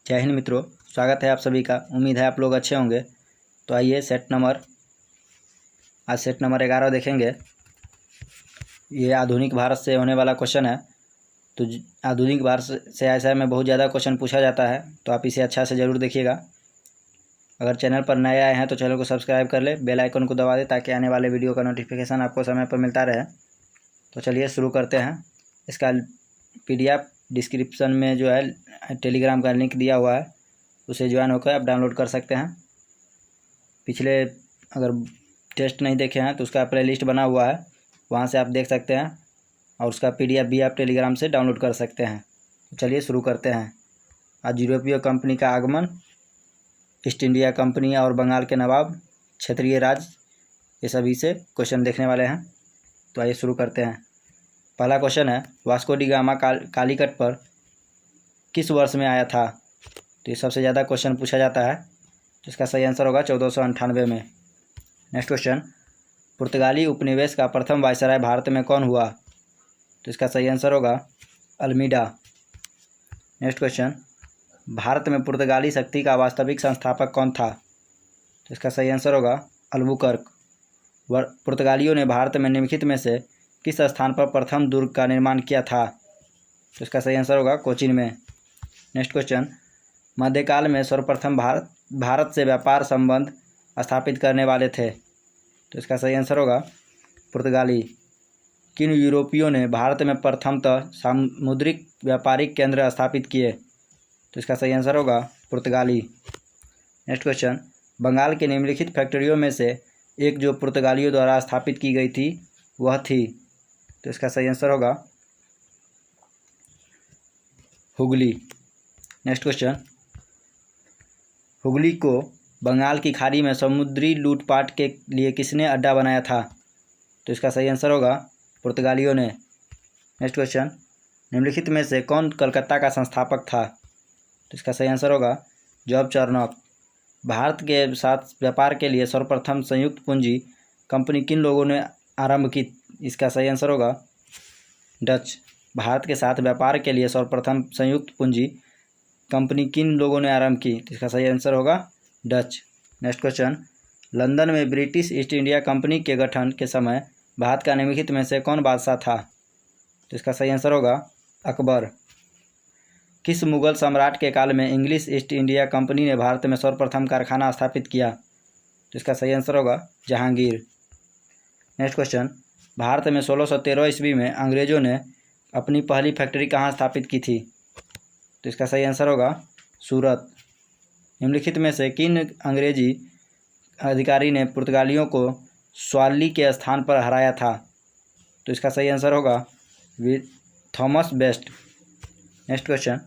जय हिंद मित्रों, स्वागत है आप सभी का। उम्मीद है आप लोग अच्छे होंगे। तो आइए आज सेट नंबर 11 देखेंगे। ये आधुनिक भारत से होने वाला क्वेश्चन है। तो आधुनिक भारत से ऐसा में बहुत ज़्यादा क्वेश्चन पूछा जाता है, तो आप इसे अच्छा से ज़रूर देखिएगा। अगर चैनल पर नए आए हैं तो चैनल को सब्सक्राइब कर ले, बेल आइकन को दबा दे ताकि आने वाले वीडियो का नोटिफिकेशन आपको समय पर मिलता रहे। तो चलिए शुरू करते हैं। इसका PDF डिस्क्रिप्शन में जो है टेलीग्राम का लिंक दिया हुआ है, उसे ज्वाइन होकर आप डाउनलोड कर सकते हैं। पिछले अगर टेस्ट नहीं देखे हैं तो उसका प्लेलिस्ट बना हुआ है, वहाँ से आप देख सकते हैं, और उसका PDF भी आप टेलीग्राम से डाउनलोड कर सकते हैं। तो चलिए शुरू करते हैं। आज यूरोपीय कंपनी का आगमन, ईस्ट इंडिया कंपनी और बंगाल के नवाब, क्षेत्रीय राज, ये सभी से क्वेश्चन देखने वाले हैं। तो आइए शुरू करते हैं। पहला क्वेश्चन है, वास्को डी गामा कालीकट पर किस वर्ष में आया था? तो ये सबसे ज़्यादा क्वेश्चन पूछा जाता है, तो इसका सही आंसर होगा 1498 में। नेक्स्ट क्वेश्चन, पुर्तगाली उपनिवेश का प्रथम वायसराय भारत में कौन हुआ? तो इसका सही आंसर होगा अल्मीडा। नेक्स्ट क्वेश्चन, भारत में पुर्तगाली शक्ति का वास्तविक संस्थापक कौन था? तो इसका सही आंसर होगा अल्बुकर्क। पुर्तगालियों ने भारत में निम्नलिखित में से किस स्थान पर प्रथम दुर्ग का निर्माण किया था? तो इसका सही आंसर होगा कोचीन में। नेक्स्ट क्वेश्चन, मध्यकाल में सर्वप्रथम भारत से व्यापार संबंध स्थापित करने वाले थे? तो इसका सही आंसर होगा पुर्तगाली। किन यूरोपियों ने भारत में प्रथमतः सामुद्रिक व्यापारिक केंद्र स्थापित किए? तो इसका सही आंसर होगा पुर्तगाली। नेक्स्ट क्वेश्चन, बंगाल के निम्नलिखित फैक्ट्रियों में से एक जो पुर्तगालियों द्वारा स्थापित की गई थी वह थी? तो इसका सही आंसर होगा हुगली। नेक्स्ट क्वेश्चन, हुगली को बंगाल की खाड़ी में समुद्री लूटपाट के लिए किसने अड्डा बनाया था? तो इसका सही आंसर होगा पुर्तगालियों ने। नेक्स्ट क्वेश्चन, निम्नलिखित में से कौन कलकत्ता का संस्थापक था? तो इसका सही आंसर होगा जॉब चार्नॉक। भारत के साथ व्यापार के लिए सर्वप्रथम संयुक्त पूंजी कंपनी किन लोगों ने आरंभ की? इसका सही आंसर होगा डच। भारत के साथ व्यापार के लिए सर्वप्रथम संयुक्त पूंजी कंपनी किन लोगों ने आरंभ की? इसका सही आंसर होगा डच। नेक्स्ट क्वेश्चन, लंदन में ब्रिटिश ईस्ट इंडिया कंपनी के गठन के समय भारत का निम्नलिखित में से कौन बादशाह था? तो इसका सही आंसर होगा अकबर। किस मुगल सम्राट के काल में इंग्लिश ईस्ट इंडिया कंपनी ने भारत में सर्वप्रथम कारखाना स्थापित किया? तो इसका सही आंसर होगा जहांगीर। नेक्स्ट क्वेश्चन, भारत में 1613 ईस्वी में अंग्रेजों ने अपनी पहली फैक्ट्री कहाँ स्थापित की थी? तो इसका सही आंसर होगा सूरत। निम्नलिखित में से किन अंग्रेजी अधिकारी ने पुर्तगालियों को स्वाली के स्थान पर हराया था? तो इसका सही आंसर होगा थॉमस बेस्ट। नेक्स्ट क्वेश्चन,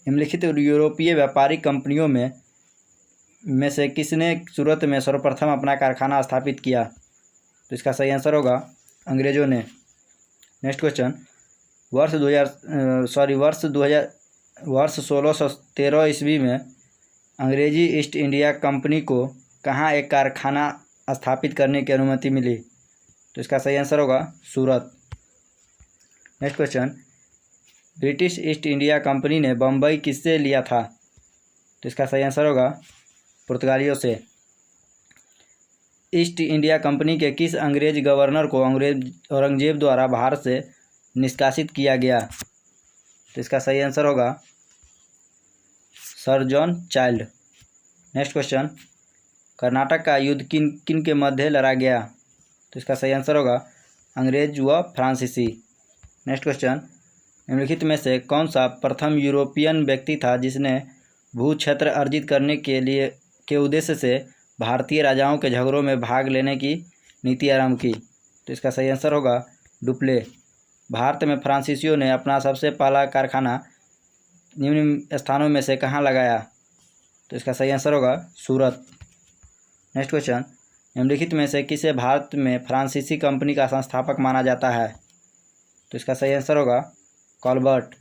निम्नलिखित यूरोपीय व्यापारिक कंपनियों में से किसने सूरत में सर्वप्रथम अपना कारखाना स्थापित किया? तो इसका सही आंसर होगा अंग्रेजों ने। नेक्स्ट क्वेश्चन, वर्ष 1613 ईस्वी में अंग्रेजी ईस्ट इंडिया कंपनी को कहाँ एक कारखाना स्थापित करने की अनुमति मिली? तो इसका सही आंसर होगा Surat. Next question, British East India Company ने बम्बई किससे लिया था? तो इसका सही आंसर होगा पुर्तगालियों से। ईस्ट इंडिया कंपनी के किस अंग्रेज गवर्नर को औरंगजेब द्वारा भारत से निष्कासित किया गया? तो इसका सही आंसर होगा sir John child. Next question, Karnataka का युद्ध किन के मध्य लड़ा गया? तो इसका सही आंसर होगा अंग्रेज व फ्रांसीसी। नेक्स्ट क्वेश्चन, निम्नलिखित में से कौन सा प्रथम यूरोपियन व्यक्ति था जिसने भू क्षेत्र अर्जित करने के उद्देश्य से भारतीय राजाओं के झगड़ों में भाग लेने की नीति आरंभ की? तो इसका सही आंसर होगा डुप्ले। भारत में फ्रांसीसियों ने अपना सबसे पहला कारखाना निम्न स्थानों में से कहाँ लगाया? तो इसका सही आंसर होगा सूरत। नेक्स्ट क्वेश्चन, निम्नलिखित में से किसे भारत में फ्रांसीसी कंपनी का संस्थापक माना जाता है? तो इसका सही आंसर होगा कॉलबर्ट।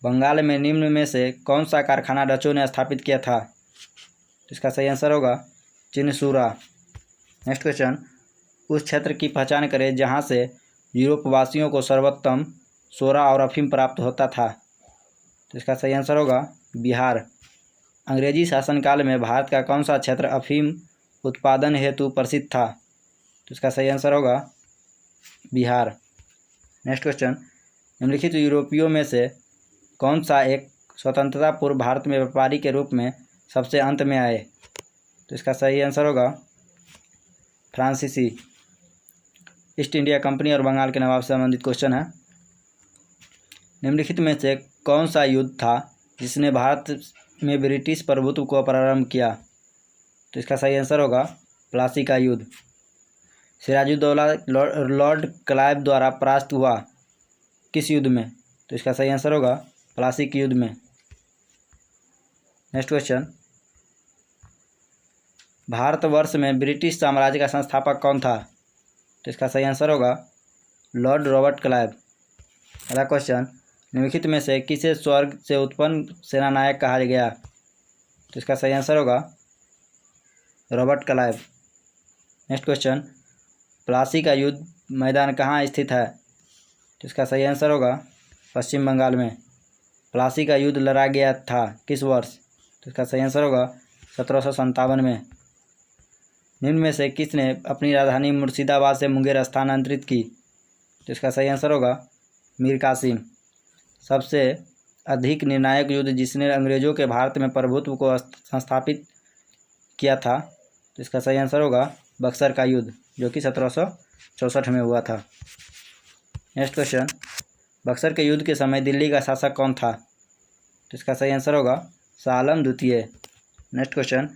बंगाल में निम्न में से कौन सा कारखाना डचों ने स्थापित किया था? तो इसका सही आंसर होगा चिनसूरा। नेक्स्ट क्वेश्चन, उस क्षेत्र की पहचान करें जहाँ से यूरोपवासियों को सर्वोत्तम सोरा और अफीम प्राप्त होता था? तो इसका सही आंसर होगा बिहार। अंग्रेजी शासनकाल में भारत का कौन सा क्षेत्र अफीम उत्पादन हेतु प्रसिद्ध था? तो इसका सही आंसर होगा बिहार। नेक्स्ट क्वेश्चन, निम्नलिखित यूरोपियों में से कौन सा एक स्वतंत्रता पूर्व भारत में व्यापारी के रूप में सबसे अंत में आए? तो इसका सही आंसर होगा फ्रांसीसी। ईस्ट इंडिया कंपनी और बंगाल के नवाब से संबंधित क्वेश्चन है। निम्नलिखित में से कौन सा युद्ध था जिसने भारत में ब्रिटिश प्रभुत्व को प्रारंभ किया? तो इसका सही आंसर होगा प्लासी का युद्ध। सिराजुद्दौला लॉर्ड क्लाइव द्वारा परास्त हुआ किस युद्ध में? तो इसका सही आंसर होगा प्लासी के युद्ध में। नेक्स्ट क्वेश्चन, भारतवर्ष में ब्रिटिश साम्राज्य का संस्थापक कौन था? तो इसका सही आंसर होगा लॉर्ड रॉबर्ट क्लाइव। अगला क्वेश्चन, निम्नलिखित में से किसे स्वर्ग से उत्पन्न सेनानायक कहा गया? तो इसका सही आंसर होगा Robert Clive. Next question, Plassey का युद्ध मैदान कहाँ स्थित है? तो इसका सही आंसर होगा पश्चिम बंगाल में। प्लासी का युद्ध लड़ा गया था किस वर्ष? तो इसका सही आंसर होगा 1757 में। निम्न में से किसने अपनी राजधानी मुर्शिदाबाद से मुंगेर स्थानांतरित की? तो इसका सही आंसर होगा मीर कासिम। सबसे अधिक निर्णायक युद्ध जिसने अंग्रेजों के भारत में प्रभुत्व को संस्थापित किया था? तो इसका सही आंसर होगा बक्सर का युद्ध, जो कि 1764 में हुआ था। नेक्स्ट क्वेश्चन, बक्सर के युद्ध के समय दिल्ली का शासक कौन था? तो इसका सही आंसर होगा शाह आलम द्वितीय। नेक्स्ट क्वेश्चन,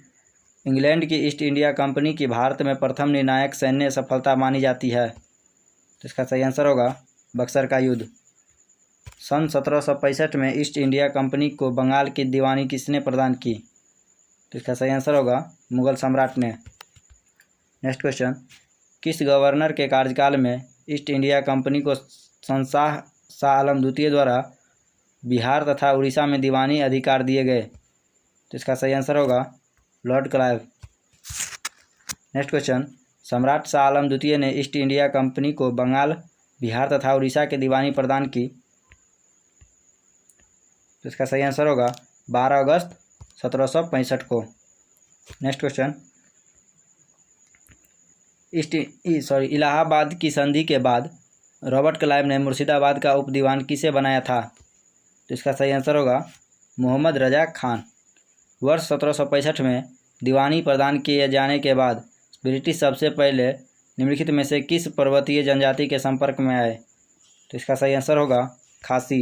इंग्लैंड की ईस्ट इंडिया कंपनी की भारत में प्रथम निर्णायक सैन्य सफलता मानी जाती है? तो इसका सही आंसर होगा बक्सर का युद्ध। सन 1765 में ईस्ट इंडिया कंपनी को बंगाल की दीवानी किसने प्रदान की? तो इसका सही आंसर होगा मुगल सम्राट ने। नेक्स्ट क्वेश्चन, किस गवर्नर के कार्यकाल में ईस्ट इंडिया कंपनी को शहंशाह शाह आलम द्वितीय द्वारा बिहार तथा उड़ीसा में दीवानी अधिकार दिए गए? तो इसका सही आंसर होगा लॉर्ड क्लाइव। नेक्स्ट क्वेश्चन, सम्राट शाह आलम द्वितीय ने ईस्ट इंडिया कंपनी को बंगाल, बिहार तथा उड़ीसा की दीवानी प्रदान की? तो इसका सही आंसर होगा 12 अगस्त 1765 को। नेक्स्ट क्वेश्चन, इलाहाबाद की संधि के बाद रॉबर्ट क्लाइव ने मुर्शिदाबाद का उप दीवान किसे बनाया था? तो इसका सही आंसर होगा मोहम्मद रजा खान। वर्ष 1765 में दीवानी प्रदान किए जाने के बाद ब्रिटिश सबसे पहले निम्नलिखित में से किस पर्वतीय जनजाति के संपर्क में आए? तो इसका सही आंसर होगा खासी।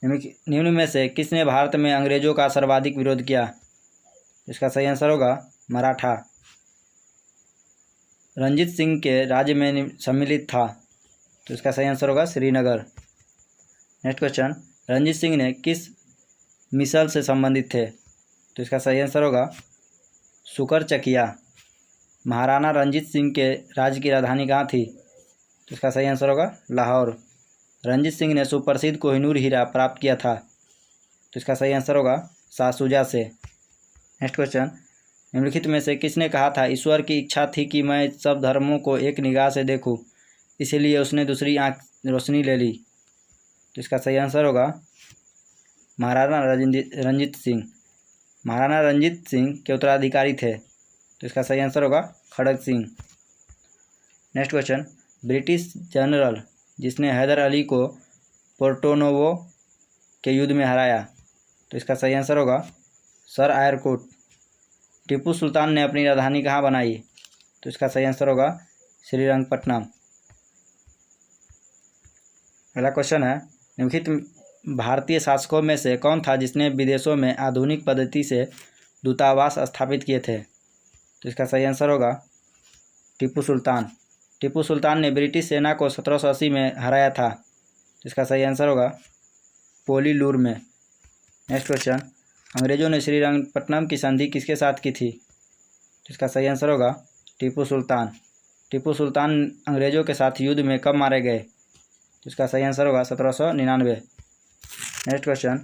निम्न में से किसने भारत में अंग्रेजों का सर्वाधिक विरोध किया? इसका सही आंसर होगा मराठा। रंजीत सिंह के राज्य में सम्मिलित था? तो इसका सही आंसर होगा श्रीनगर। नेक्स्ट क्वेश्चन, रंजीत सिंह ने किस मिसल से संबंधित थे? तो इसका सही आंसर होगा सुकर चकिया। महाराणा रंजीत सिंह के राज्य की राजधानी कहाँ थी? तो इसका सही आंसर होगा लाहौर। रंजीत सिंह ने सुप्रसिद्ध कोहिनूर हीरा प्राप्त किया था? तो इसका सही आंसर होगा शाह शुजा से। नेक्स्ट क्वेश्चन, निम्नलिखित में से किसने कहा था ईश्वर की इच्छा थी कि मैं सब धर्मों को एक निगाह से देखूं, इसीलिए उसने दूसरी आँख रोशनी ले ली? तो इसका सही आंसर होगा महाराणा रंजीत सिंह। महाराणा रंजीत सिंह के उत्तराधिकारी थे? तो इसका सही आंसर होगा Kharag Singh. Next question, British general जिसने हैदर अली को पोर्टोनोवो के युद्ध में हराया? तो इसका सही आंसर होगा सर आयरकोट। टीपू सुल्तान ने अपनी राजधानी कहाँ बनाई? तो इसका सही आंसर होगा श्रीरंगपट्टनम। अगला क्वेश्चन है, निम्नलिखित भारतीय शासकों में से कौन था जिसने विदेशों में आधुनिक पद्धति से दूतावास स्थापित किए थे? तो इसका सही आंसर होगा टीपू सुल्तान। टीपू सुल्तान ने ब्रिटिश सेना को 1780 में हराया था? तो इसका सही आंसर होगा पोलीलूर में। नेक्स्ट क्वेश्चन, अंग्रेजों ने श्रीरंगपट्टनम की संधि किसके साथ की थी? तो इसका सही आंसर होगा टीपू सुल्तान। टीपू सुल्तान अंग्रेजों के साथ युद्ध में कब मारे गए? तो इसका सही आंसर होगा 1799। नेक्स्ट क्वेश्चन,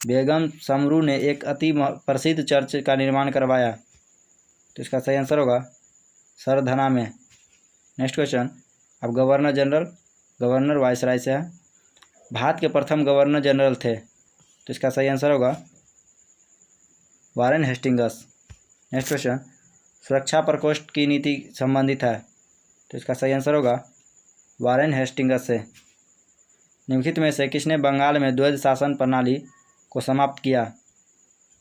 बेगम समरू ने एक अति प्रसिद्ध चर्च का निर्माण करवाया? तो इसका सही आंसर होगा सरधना में। नेक्स्ट क्वेश्चन, अब गवर्नर जनरल गवर्नर वायसराय से है। भारत के प्रथम गवर्नर जनरल थे? तो इसका सही आंसर होगा वारेन हेस्टिंग्स। नेक्स्ट क्वेश्चन, सुरक्षा प्रकोष्ठ की नीति संबंधित है? तो इसका सही आंसर होगा वारेन हेस्टिंग्स से। निम्नलिखित में से किसने बंगाल में द्वैध शासन प्रणाली को समाप्त किया?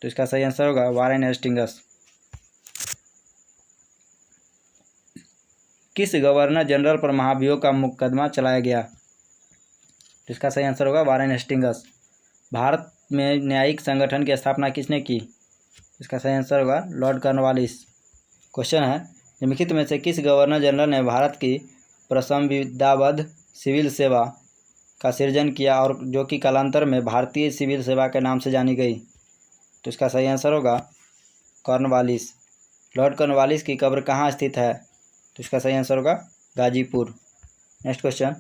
तो इसका सही आंसर होगा वारेन हेस्टिंग्स। किस गवर्नर जनरल पर महाभियोग का मुकदमा चलाया गया? तो इसका सही आंसर होगा वारेन हेस्टिंग्स। भारत में न्यायिक संगठन की स्थापना किसने की? इसका सही आंसर होगा लॉर्ड कॉर्नवालिस। क्वेश्चन है, निम्नलिखित में से किस गवर्नर जनरल ने भारत की प्रसंविधाबद्ध सिविल सेवा का सृजन किया और जो कि कालांतर में भारतीय सिविल सेवा के नाम से जानी गई? तो इसका सही आंसर होगा कॉर्नवालिस। लॉर्ड कॉर्नवालिस की कब्र कहाँ स्थित है? तो इसका सही आंसर होगा गाजीपुर। नेक्स्ट क्वेश्चन,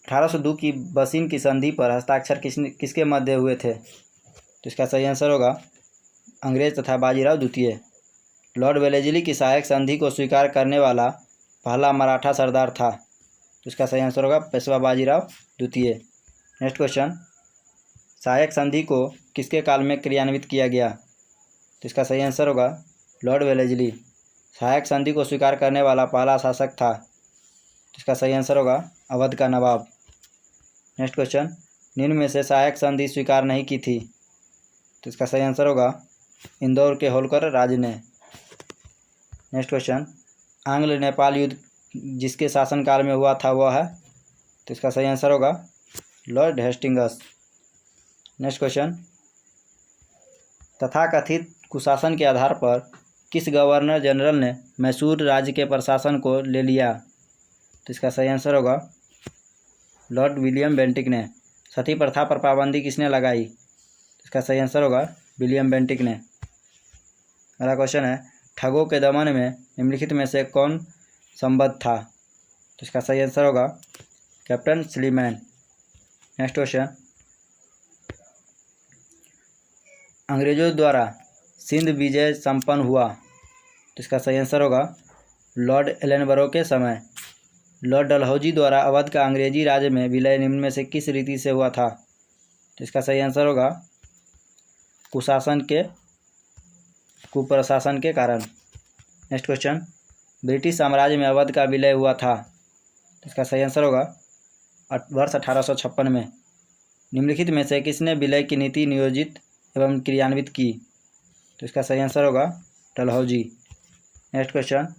1802 की बसीन की संधि पर हस्ताक्षर किसके मध्य हुए थे? तो इसका सही आंसर होगा अंग्रेज तथा बाजीराव द्वितीय। लॉर्ड वेलेस्ली की सहायक संधि को स्वीकार करने वाला पहला मराठा सरदार था? तो इसका सही आंसर होगा पेशवा बाजीराव द्वितीय। नेक्स्ट क्वेश्चन, सहायक संधि को किसके काल में क्रियान्वित किया गया? तो इसका सही आंसर होगा लॉर्ड वेलेस्ली। सहायक संधि को स्वीकार करने वाला पहला शासक था? तो इसका सही आंसर होगा अवध का नवाब। नेक्स्ट क्वेश्चन, निम्न में से सहायक संधि स्वीकार नहीं की थी? तो इसका सही आंसर होगा इंदौर के होलकर राज ने। नेक्स्ट क्वेश्चन, आंग्ल नेपाल युद्ध जिसके शासनकाल में हुआ था वह है? तो इसका सही आंसर होगा लॉर्ड हेस्टिंग्स। नेक्स्ट क्वेश्चन, तथाकथित कुशासन के आधार पर किस गवर्नर जनरल ने मैसूर राज्य के प्रशासन को ले लिया? तो इसका सही आंसर होगा लॉर्ड विलियम बेंटिक ने। सती प्रथा पर पाबंदी किसने लगाई? इसका सही आंसर होगा विलियम बेंटिक ने। अगला क्वेश्चन है, ठगों के दमन में निम्नलिखित में से कौन संबद्ध था? तो इसका सही आंसर होगा कैप्टन स्लीमैन। नेक्स्ट क्वेश्चन, अंग्रेजों द्वारा सिंध विजय संपन्न हुआ? तो इसका सही आंसर होगा लॉर्ड एलनबरो के समय। लॉर्ड डलहौजी द्वारा अवध का अंग्रेजी राज्य में विलय निम्न में से किस रीति से हुआ था? तो इसका सही आंसर होगा कुप्रशासन के कारण। नेक्स्ट क्वेश्चन, ब्रिटिश साम्राज्य में अवध का विलय हुआ था? तो इसका सही आंसर होगा वर्ष 1856 में। निम्नलिखित में से किसने विलय की नीति नियोजित एवं क्रियान्वित की? तो इसका सही आंसर होगा डलहौजी। नेक्स्ट क्वेश्चन,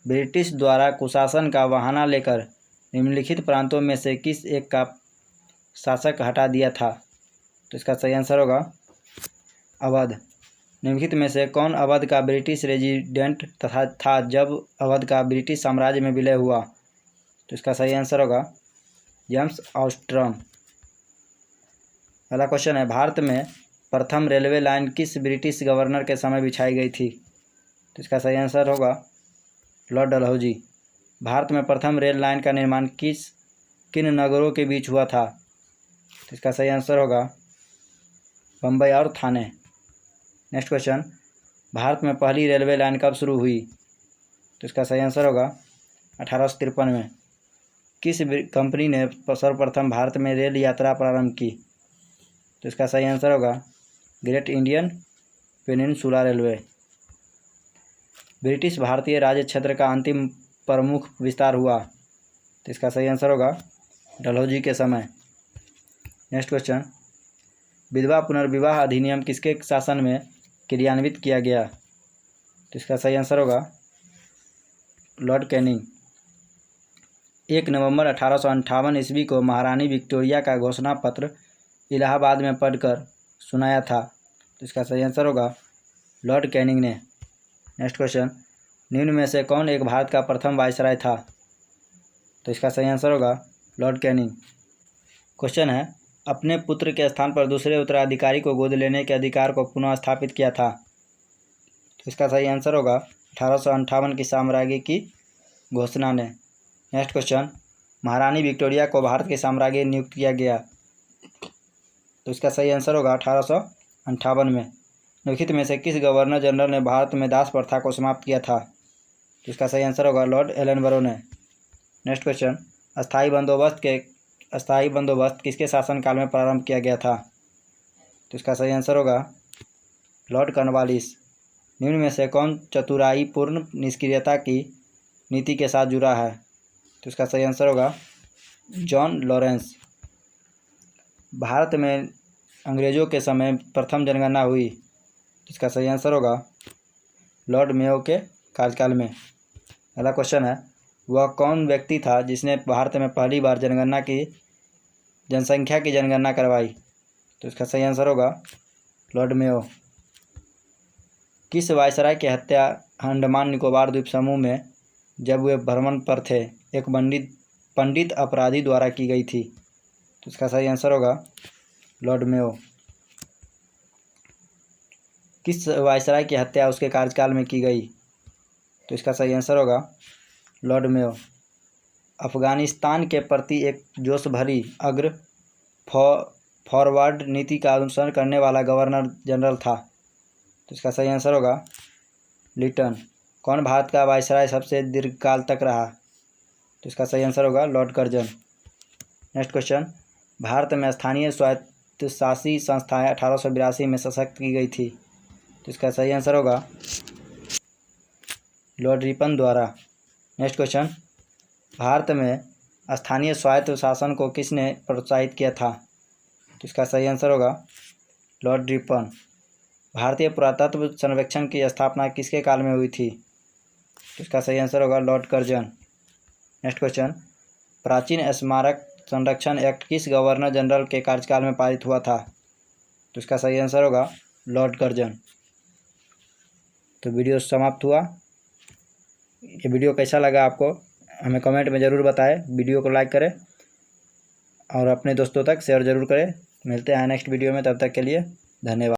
ब्रिटिश द्वारा कुशासन का बहाना लेकर निम्नलिखित प्रांतों में से किस एक का शासक हटा दिया था? तो इसका सही आंसर होगा अवध। निम्नलिखित में से कौन अवध का ब्रिटिश रेजिडेंट था जब अवध का ब्रिटिश साम्राज्य में विलय हुआ? तो इसका सही आंसर होगा जेम्स ऑस्ट्रम। अगला क्वेश्चन है, भारत में प्रथम रेलवे लाइन किस ब्रिटिश गवर्नर के समय बिछाई गई थी? तो इसका सही आंसर होगा लॉर्ड डलहौजी। भारत में प्रथम रेल लाइन का निर्माण किन नगरों के बीच हुआ था? तो इसका सही आंसर होगा बम्बई और थाने। नेक्स्ट क्वेश्चन, भारत में पहली रेलवे लाइन कब शुरू हुई? तो इसका सही आंसर होगा 1853 में। किस कंपनी ने सर्वप्रथम भारत में रेल यात्रा प्रारंभ की? तो इसका सही आंसर होगा great Indian peninsula railway. British भारतीय राज्य क्षेत्र का अंतिम प्रमुख विस्तार हुआ? तो इसका सही आंसर होगा डलहौजी के समय। नेक्स्ट क्वेश्चन, विधवा पुनर्विवाह अधिनियम किसके शासन में क्रियान्वित किया गया? तो इसका सही आंसर होगा लॉर्ड कैनिंग। 1 नवंबर 1858 ईस्वी को महारानी विक्टोरिया का घोषणा पत्र इलाहाबाद में पढ़कर सुनाया था? तो इसका सही आंसर होगा लॉर्ड कैनिंग ने। नेक्स्ट क्वेश्चन, निम्न में से कौन एक भारत का प्रथम वायसराय था? तो इसका सही आंसर होगा लॉर्ड कैनिंग। क्वेश्चन है, अपने पुत्र के स्थान पर दूसरे उत्तराधिकारी को गोद लेने के अधिकार को पुनः स्थापित किया था? तो इसका सही आंसर होगा 1858 की साम्राज्य की घोषणा ने। नेक्स्ट क्वेश्चन, महारानी विक्टोरिया को भारत के साम्राज्य नियुक्त किया गया? तो इसका सही आंसर होगा 1858 में। निम्नलिखित में से किस गवर्नर जनरल ने भारत में दास प्रथा को समाप्त किया था? तो इसका सही आंसर होगा लॉर्ड एलनबरो ने। नेक्स्ट क्वेश्चन, अस्थाई बंदोबस्त किसके शासनकाल में प्रारंभ किया गया था? तो इसका सही आंसर होगा लॉर्ड कॉर्नवालिस। निम्न में से कौन चतुराईपूर्ण निष्क्रियता की नीति के साथ जुड़ा है? तो इसका सही आंसर होगा जॉन लॉरेंस। भारत में अंग्रेजों के समय प्रथम जनगणना हुई। इसका सही आंसर होगा लॉर्ड मेयो के कार्यकाल में। अगला क्वेश्चन है, वह कौन व्यक्ति था जिसने भारत में पहली बार जनसंख्या की जनगणना करवाई? तो इसका सही आंसर होगा लॉर्ड मेयो। किस वायसराय की हत्या अंडमान निकोबार द्वीप समूह में जब वे भ्रमण पर थे एक पंडित अपराधी द्वारा की गई थी? तो इसका सही आंसर होगा लॉर्ड मेयो। किस वायसराय की हत्या उसके कार्यकाल में की गई? तो इसका सही आंसर होगा लॉर्ड मेयो। अफगानिस्तान के प्रति एक जोश भरी अग्र फॉरवर्ड नीति का अनुसरण करने वाला गवर्नर जनरल था। तो इसका सही आंसर होगा लिटन। कौन भारत का वायसराय सबसे दीर्घकाल तक रहा? तो इसका सही आंसर होगा Lord Curzon. Next question, Bharat में स्थानीय स्वायत्तशासी संस्थाएं 1882 में सशक्त की गई थी। तो इसका सही आंसर होगा लॉर्ड रिपन द्वारा। नेक्स्ट क्वेश्चन, भारत में स्थानीय स्वायत्त शासन को किसने प्रोत्साहित किया था? तो इसका सही आंसर होगा लॉर्ड रिपन। भारतीय पुरातत्व सर्वेक्षण की स्थापना किसके काल में हुई थी? तो इसका सही आंसर होगा लॉर्ड कर्जन। नेक्स्ट क्वेश्चन, प्राचीन स्मारक संरक्षण एक्ट किस गवर्नर जनरल के कार्यकाल में पारित हुआ था? तो इसका सही आंसर होगा लॉर्ड कर्जन। तो वीडियो समाप्त हुआ। ये वीडियो कैसा लगा आपको हमें कमेंट में ज़रूर बताएं। वीडियो को लाइक करें और अपने दोस्तों तक शेयर ज़रूर करें। मिलते हैं नेक्स्ट वीडियो में, तब तक के लिए धन्यवाद।